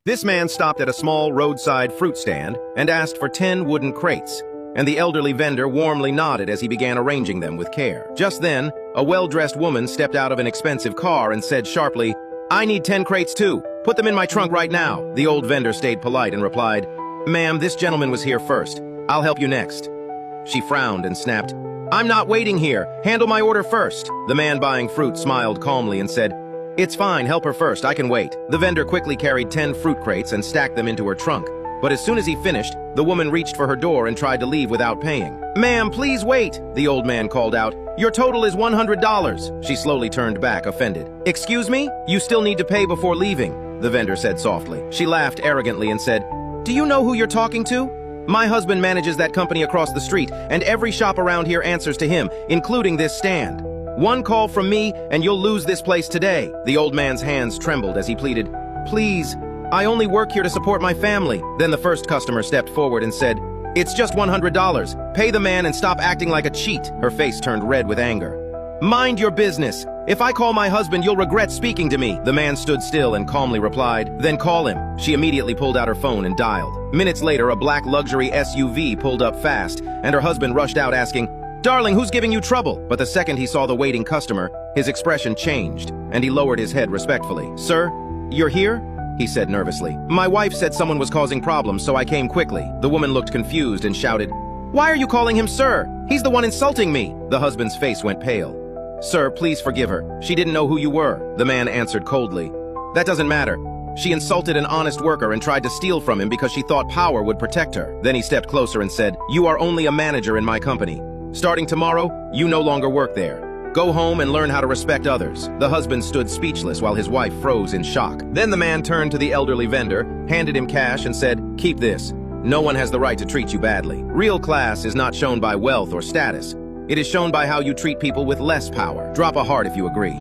This man stopped at a small roadside fruit stand and asked for 10 wooden crates, and the elderly vendor warmly nodded as he began arranging them with care. Just then, a well-dressed woman stepped out of an expensive car and said sharply, "I need 10 crates too. Put them in my trunk right now." The old vendor stayed polite and replied, "Ma'am, this gentleman was here first. I'll help you next." She frowned and snapped, "I'm not waiting here. Handle my order first." The man buying fruit smiled calmly and said, "It's fine, help her first, I can wait." The vendor quickly carried 10 fruit crates and stacked them into her trunk. But as soon as he finished, the woman reached for her door and tried to leave without paying. "Ma'am, please wait," the old man called out. "Your total is $100. She slowly turned back, offended. "Excuse me? You still need to pay before leaving," the vendor said softly. She laughed arrogantly and said, "Do you know who you're talking to? My husband manages that company across the street, and every shop around here answers to him, including this stand. One call from me, and you'll lose this place today." The old man's hands trembled as he pleaded, "Please, I only work here to support my family." Then the first customer stepped forward and said, "It's just $100. Pay the man and stop acting like a cheat." Her face turned red with anger. "Mind your business. If I call my husband, you'll regret speaking to me." The man stood still and calmly replied, "Then call him." She immediately pulled out her phone and dialed. Minutes later, a black luxury SUV pulled up fast, and her husband rushed out asking, "Darling, who's giving you trouble?" But the second he saw the waiting customer, his expression changed, and he lowered his head respectfully. "Sir, you're here?" he said nervously. "My wife said someone was causing problems, so I came quickly." The woman looked confused and shouted, "Why are you calling him sir? He's the one insulting me." The husband's face went pale. "Sir, please forgive her. She didn't know who you were," the man answered coldly. "That doesn't matter. She insulted an honest worker and tried to steal from him because she thought power would protect her." Then he stepped closer and said, "You are only a manager in my company. Starting tomorrow, you no longer work there. Go home and learn how to respect others." The husband stood speechless while his wife froze in shock. Then the man turned to the elderly vendor, handed him cash and said, "Keep this. No one has the right to treat you badly. Real class is not shown by wealth or status. It is shown by how you treat people with less power. Drop a heart if you agree."